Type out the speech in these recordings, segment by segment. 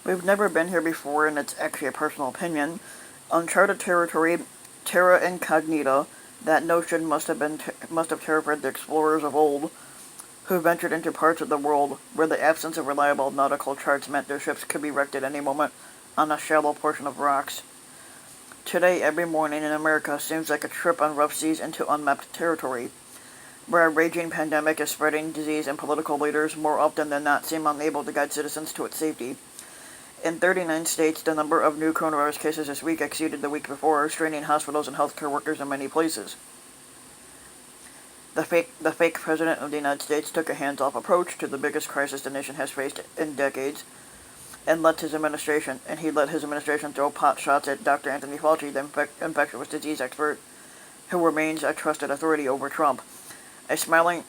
We've never been here before, and it's actually a personal opinion. Uncharted territory, terra incognita. That notion must have terrified the explorers of old, who ventured into parts of the world where the absence of reliable nautical charts meant their ships could be wrecked at any moment on a shallow portion of rocks. Today, every morning in America seems like a trip on rough seas into unmapped territory, where a raging pandemic is spreading disease and political leaders more often than not seem unable to guide citizens to its safety. In 39 states, the number of new coronavirus cases this week exceeded the week before, straining hospitals and healthcare workers in many places. The fake president of the United States took a hands-off approach to the biggest crisis the nation has faced in decades, and he let his administration throw pot shots at Dr. Anthony Fauci, the infectious disease expert, who remains a trusted authority over Trump. A smiling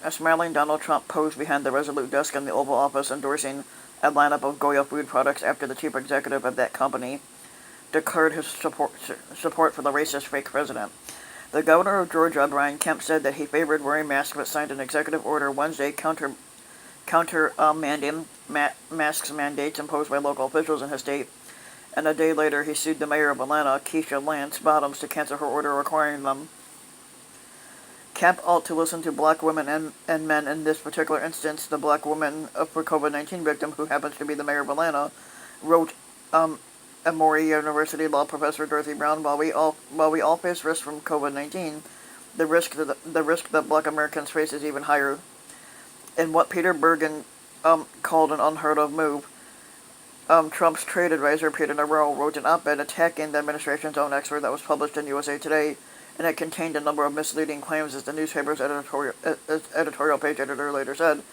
Donald Trump posed behind the resolute desk in the Oval Office, endorsing a lineup of Goya food products after the chief executive of that company declared his support for the racist fake president. The governor of Georgia, Brian Kemp, said that he favored wearing masks, but signed an executive order Wednesday countermanding masks mandates imposed by local officials in his state. And a day later, he sued the mayor of Atlanta, Keisha Lance Bottoms, to cancel her order requiring them. Kemp ought to listen to black women and men. In this particular instance, the black woman of a COVID-19 victim, who happens to be the mayor of Atlanta, wrote Emory University law professor Dorothy Brown, while we all face risks from COVID-19, the risk that black Americans face is even higher. In what Peter Bergen called an unheard of move, Trump's trade advisor Peter Navarro wrote an op-ed attacking the administration's own expert that was published in USA Today, and it contained a number of misleading claims, as the newspaper's editorial page editor later said.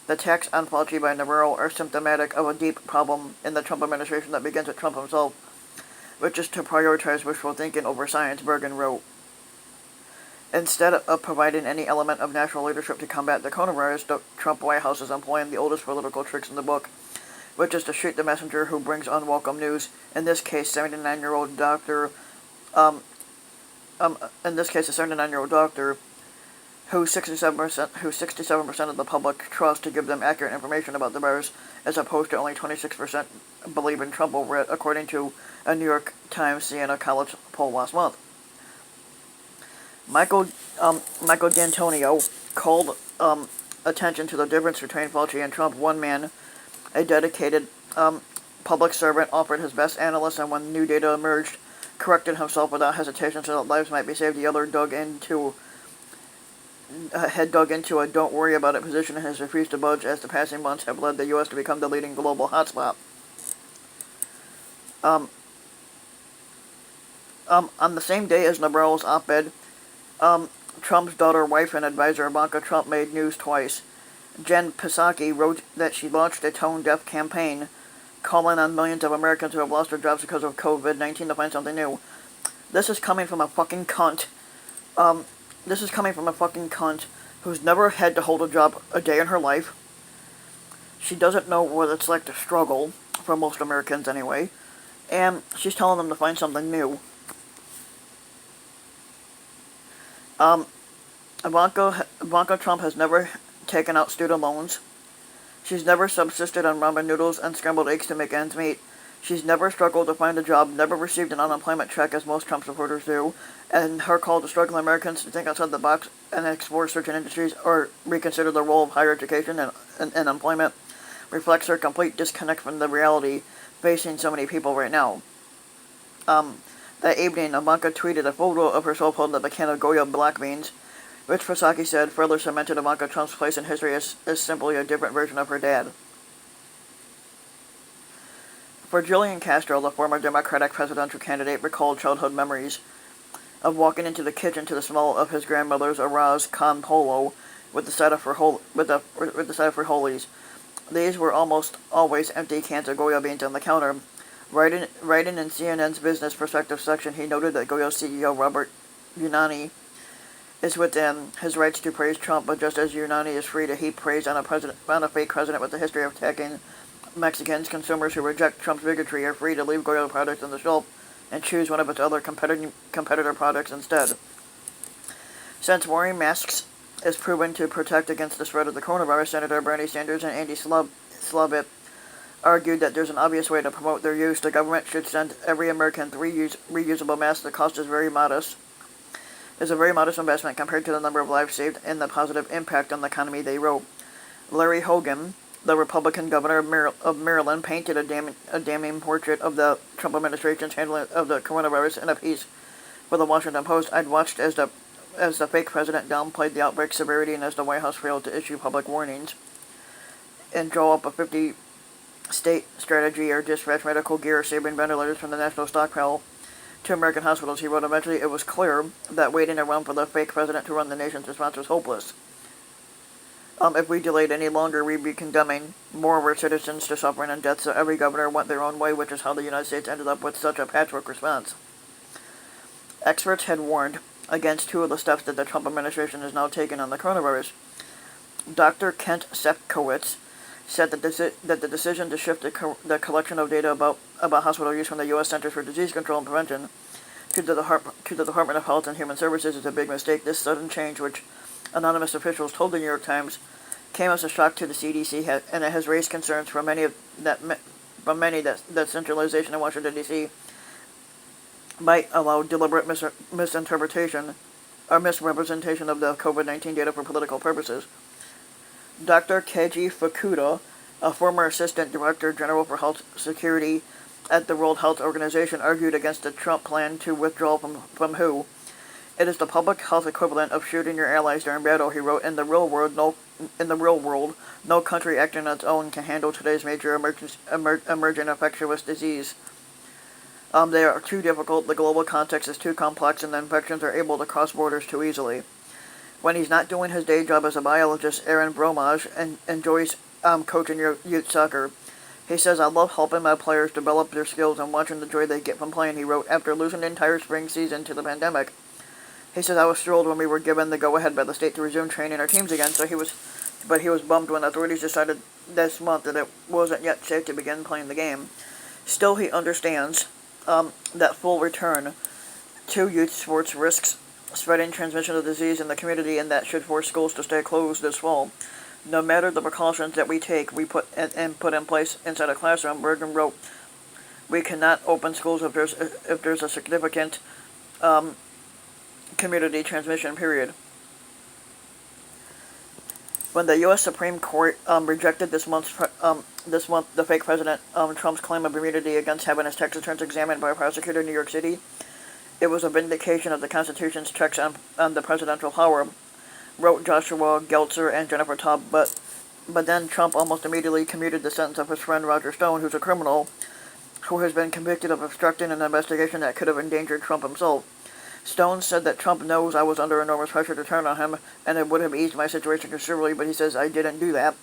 The attacks on Fauci by Navarro are symptomatic of a deep problem in the Trump administration that begins with Trump himself, which is to prioritize wishful thinking over science, Bergen wrote. Instead of providing any element of national leadership to combat the coronavirus, the Trump White House is employing the oldest political tricks in the book, which is to shoot the messenger who brings unwelcome news. In this case, 79-year-old doctor. In this case, a 79-year-old doctor who 67% of the public trust to give them accurate information about the virus, as opposed to only 26% believe in Trump over it, according to a New York Times Siena College poll last month. Michael D'Antonio called attention to the difference between Fauci and Trump. One man, a dedicated public servant, offered his best analysis, and when new data emerged, corrected himself without hesitation so that lives might be saved. The other had dug into a "don't worry about it" position and has refused to budge, as the passing months have led the U.S. to become the leading global hotspot. On the same day as Navarro's op-ed, Trump's daughter, wife, and advisor Ivanka Trump made news twice. Jen Psaki wrote that she launched a tone-deaf campaign calling on millions of Americans who have lost their jobs because of COVID-19 to find something new. This is coming from a fucking cunt. This is coming from a fucking cunt who's never had to hold a job a day in her life. She doesn't know what it's like to struggle, for most Americans anyway, and she's telling them to find something new. Ivanka Trump has never taken out student loans. She's never subsisted on ramen noodles and scrambled eggs to make ends meet. She's never struggled to find a job, never received an unemployment check, as most Trump supporters do, and her call to struggling Americans to think outside the box and explore certain industries or reconsider the role of higher education and employment reflects her complete disconnect from the reality facing so many people right now. That evening, Ivanka tweeted a photo of herself holding up a can of Goya black beans, which Psaki said further cemented Ivanka Trump's place in history as simply a different version of her dad. For Julian Castro, the former Democratic presidential candidate, recalled childhood memories of walking into the kitchen to the smell of his grandmother's arroz con pollo with the side of frijoles. These were almost always empty cans of Goya beans on the counter. Writing in CNN's Business Perspective section, he noted that Goya CEO Robert Unani is within his rights to praise Trump, but just as Unani is free to heap praise on a fake president with a history of attacking Mexicans, consumers who reject Trump's bigotry are free to leave Goya products on the shelf and choose one of its other competitor products instead. Since wearing masks is proven to protect against the spread of the coronavirus, Senator Bernie Sanders and Andy Slavitt argued that there's an obvious way to promote their use. The government should send every American 3 reusable masks. The cost is very modest. It's a very modest investment compared to the number of lives saved and the positive impact on the economy, they wrote. Larry Hogan, the Republican governor of Maryland, painted a damning portrait of the Trump administration's handling of the coronavirus in a piece for the Washington Post. I'd watched as the fake president downplayed the outbreak's severity and as the White House failed to issue public warnings and draw up a 50-state strategy or dispatch medical gear, saving ventilators from the national stockpile to American hospitals. He wrote, eventually it was clear that waiting around for the fake president to run the nation's response was hopeless. If we delayed any longer, we'd be condemning more of our citizens to suffering and death, so every governor went their own way, which is how the United States ended up with such a patchwork response. Experts had warned against two of the steps that the Trump administration has now taken on the coronavirus. Dr. Kent Sepkowitz said that the decision to shift the collection of data about hospital use from the U.S. Centers for Disease Control and Prevention to the Department of Health and Human Services is a big mistake. This sudden change, which anonymous officials told the New York Times, came as a shock to the CDC, and it has raised concerns from many that centralization in Washington, D.C. might allow deliberate misinterpretation or misrepresentation of the COVID-19 data for political purposes. Dr. Keiji Fukuda, a former Assistant Director General for Health Security at the World Health Organization, argued against the Trump plan to withdraw from WHO. It is the public health equivalent of shooting your allies during battle, he wrote. In the real world, no country acting on its own can handle today's major emerging infectious disease. They are too difficult, the global context is too complex, and the infections are able to cross borders too easily. When he's not doing his day job as a biologist, Aaron Bromage enjoys coaching youth soccer. He says, I love helping my players develop their skills and watching the joy they get from playing, he wrote, after losing the entire spring season to the pandemic. He says, I was thrilled when we were given the go-ahead by the state to resume training our teams again, but he was bummed when authorities decided this month that it wasn't yet safe to begin playing the game. Still, he understands that full return to youth sports risks spreading transmission of disease in the community, and that should force schools to stay closed this fall. No matter the precautions that we take, we put in place inside a classroom, Bergen wrote, we cannot open schools if there's a significant community transmission period. When the U.S. Supreme Court rejected this month the fake President Trump's claim of immunity against having his tax returns examined by a prosecutor in New York City, it was a vindication of the Constitution's checks on the presidential power, wrote Joshua Geltzer and Jennifer Taub, but then Trump almost immediately commuted the sentence of his friend Roger Stone, who's a criminal who has been convicted of obstructing an investigation that could have endangered Trump himself. Stone said that Trump knows I was under enormous pressure to turn on him, and it would have eased my situation considerably, but he says I didn't do that.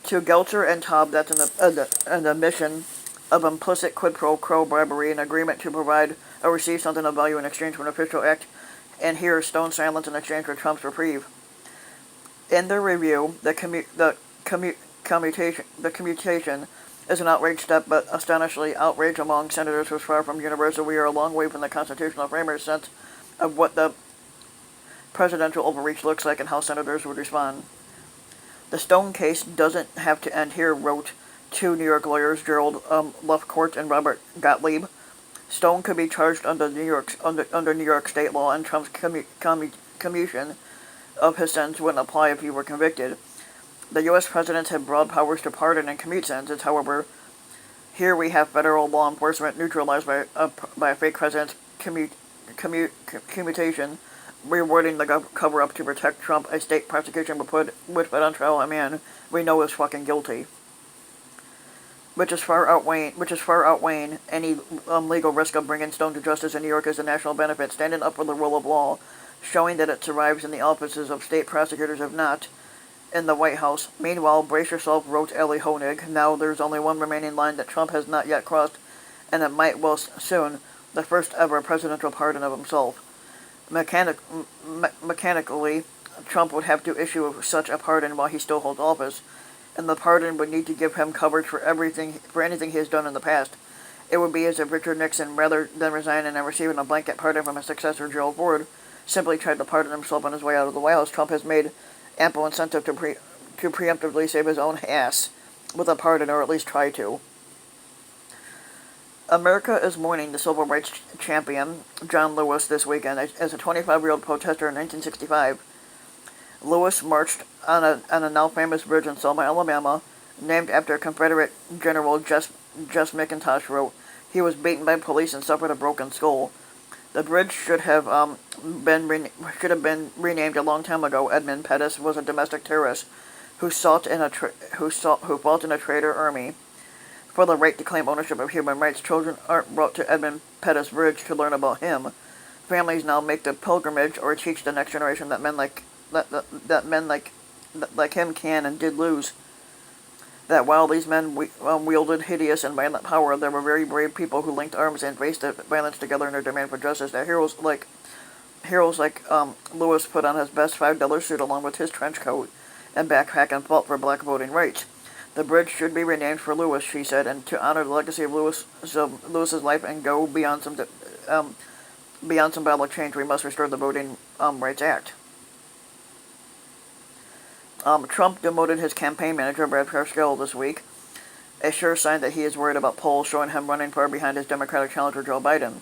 To Geltzer and Taub, that's an admission of implicit quid pro quo bribery, an agreement to provide or receive something of value in exchange for an official act, and here Stone's silence in exchange for Trump's reprieve. In their review, the commutation is an outrage step, but astonishingly outrage among senators was far from universal. We are a long way from the constitutional framers' sense of what the presidential overreach looks like and how senators would respond. The Stone case doesn't have to end here, wrote two New York lawyers, Gerald Lefcourt and Robert Gottlieb. Stone could be charged under New York state law, and Trump's commutation of his sentence wouldn't apply if he were convicted. The U.S. presidents have broad powers to pardon and commute sentences. However, here we have federal law enforcement neutralized by a fake president's commutation, rewarding the cover-up to protect Trump. A state prosecution would put on trial a man we know is fucking guilty, which is far outweighing any legal risk of bringing Stone to justice in New York as a national benefit. Standing up for the rule of law, showing that it survives in the offices of state prosecutors, if not in the White House. Meanwhile, brace yourself, wrote Ellie Honig. Now there's only one remaining line that Trump has not yet crossed, and it might well soon, the first ever presidential pardon of himself. Mechanically, Trump would have to issue such a pardon while he still holds office, and the pardon would need to give him coverage for anything he has done in the past. It would be as if Richard Nixon, rather than resigning and receiving a blanket pardon from his successor Gerald Ford, simply tried to pardon himself on his way out of the White House. Trump has made ample incentive to preemptively save his own ass. with a pardon, or at least try to. America is mourning the civil rights champion, John Lewis, this weekend. As a 25-year-old protester in 1965, Lewis marched on a now famous bridge in Selma, Alabama, named after Confederate General Jess McIntosh wrote, "He was beaten by police and suffered a broken skull." The bridge should have been renamed a long time ago. Edmund Pettus was a domestic terrorist who fought in a traitor army for the right to claim ownership of human rights. Children aren't brought to Edmund Pettus Bridge to learn about him. Families now make the pilgrimage or teach the next generation that men like him can and did lose. That while these men wielded hideous and violent power, there were very brave people who linked arms and faced the violence together in their demand for justice. That heroes like Lewis put on his best $5 suit along with his trench coat and backpack and fought for black voting rights. The bridge should be renamed for Lewis, she said, and to honor the legacy of Lewis's life and go beyond symbolic change, we must restore the Voting Rights Act. Trump demoted his campaign manager, Brad Parscale, this week, a sure sign that he is worried about polls showing him running far behind his Democratic challenger, Joe Biden.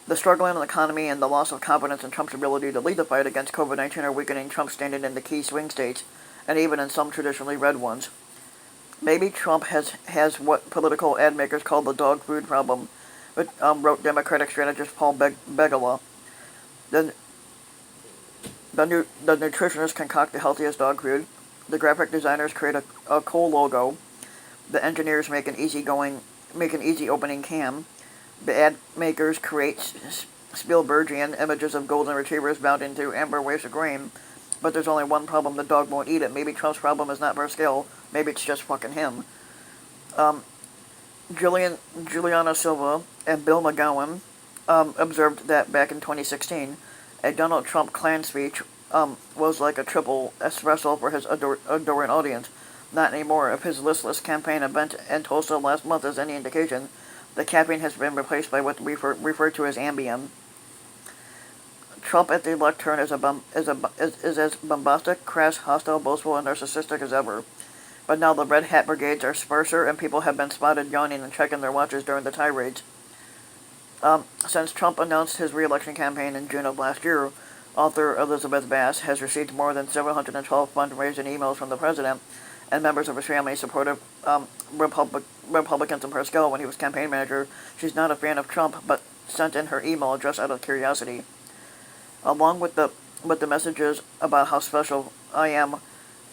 The struggling economy and the loss of confidence in Trump's ability to lead the fight against COVID-19 are weakening Trump's standing in the key swing states, and even in some traditionally red ones. Maybe Trump has what political ad makers call the dog food problem, wrote Democratic strategist Paul Begala. The nutritionists concoct the healthiest dog food. The graphic designers create a cool logo. The engineers make an easy opening cam. The ad makers create Spielbergian images of golden retrievers bounding through amber waves of grain. But there's only one problem: the dog won't eat it. Maybe Trump's problem is not Parscale. Maybe it's just fucking him. Juliana Silva and Bill McGowan observed that back in 2016, a Donald Trump Klan speech was like a triple espresso for his adoring audience. Not anymore. If his listless campaign event in Tulsa last month is any indication, the caffeine has been replaced by what we refer to as Ambien. Trump at the lectern is as bombastic, crass, hostile, boastful, and narcissistic as ever. But now the Red Hat brigades are sparser, and people have been spotted yawning and checking their watches during the tirades. Since Trump announced his re-election campaign in June of last year, author Elizabeth Bass has received more than 712 fundraising emails from the president and members of his family supportive Republicans in Parscale when he was campaign manager. She's not a fan of Trump, but sent in her email address out of curiosity. Along with the messages about how special I am,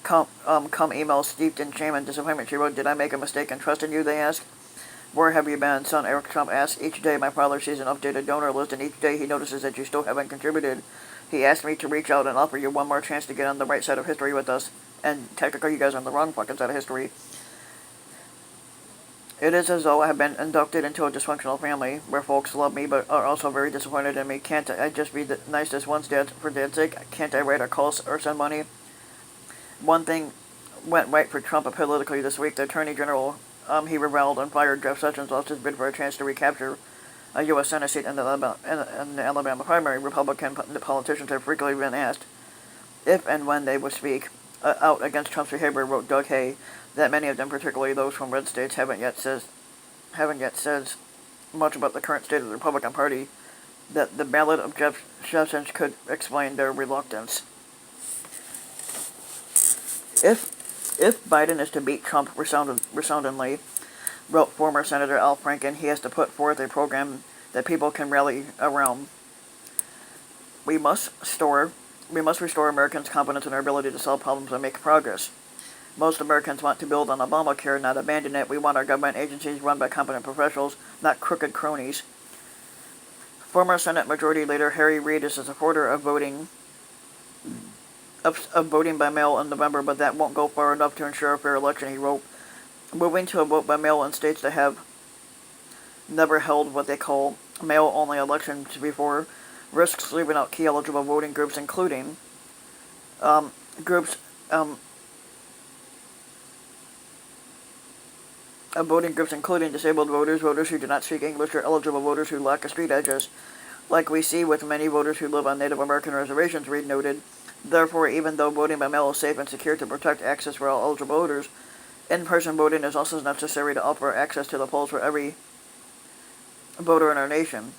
come emails steeped in shame and disappointment. She wrote, "Did I make a mistake in trusting you?" they asked. "Where have you been?" Son Eric Trump asks. "Each day my father sees an updated donor list, and each day he notices that you still haven't contributed. He asked me to reach out and offer you one more chance to get on the right side of history with us. And technically you guys are on the wrong fucking side of history. It is as though I have been inducted into a dysfunctional family where folks love me but are also very disappointed in me. Can't I just be the nicest one's dad for dad's sake? Can't I write a call or send money?" One thing went right for Trump politically this week. The Attorney General, he rebelled and fired Jeff Sessions, lost his bid for a chance to recapture a U.S. Senate seat in the Alabama primary. Republican politicians have frequently been asked if and when they would speak out against Trump's behavior, wrote Doug Hay, that many of them, particularly those from red states, haven't yet said much about the current state of the Republican Party, that the ballot of Jeff Sessions could explain their reluctance. If Biden is to beat Trump resoundingly, wrote former Senator Al Franken, he has to put forth a program that people can rally around. We must restore Americans' confidence in our ability to solve problems and make progress. Most Americans want to build on Obamacare, not abandon it. We want our government agencies run by competent professionals, not crooked cronies. Former Senate Majority Leader Harry Reid is a supporter of voting by mail in November, but that won't go far enough to ensure a fair election, he wrote. Moving to a vote by mail in states that have never held what they call mail-only elections before risks leaving out key eligible voting groups, including including disabled voters, voters who do not speak English, or eligible voters who lack a street address, like we see with many voters who live on Native American reservations, Reid noted. Therefore, even though voting by mail is safe and secure to protect access for all eligible voters, In-person voting is also necessary to offer access to the polls for every voter in our nation.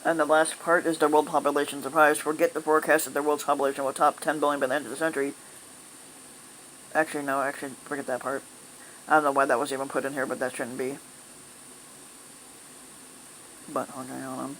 And the last part is the world population surprise. Forget the forecast that the world's population will top 10 billion by the end of the century. Actually, forget that part. I don't know why that was even put in here, but that shouldn't be. But, okay, hold on.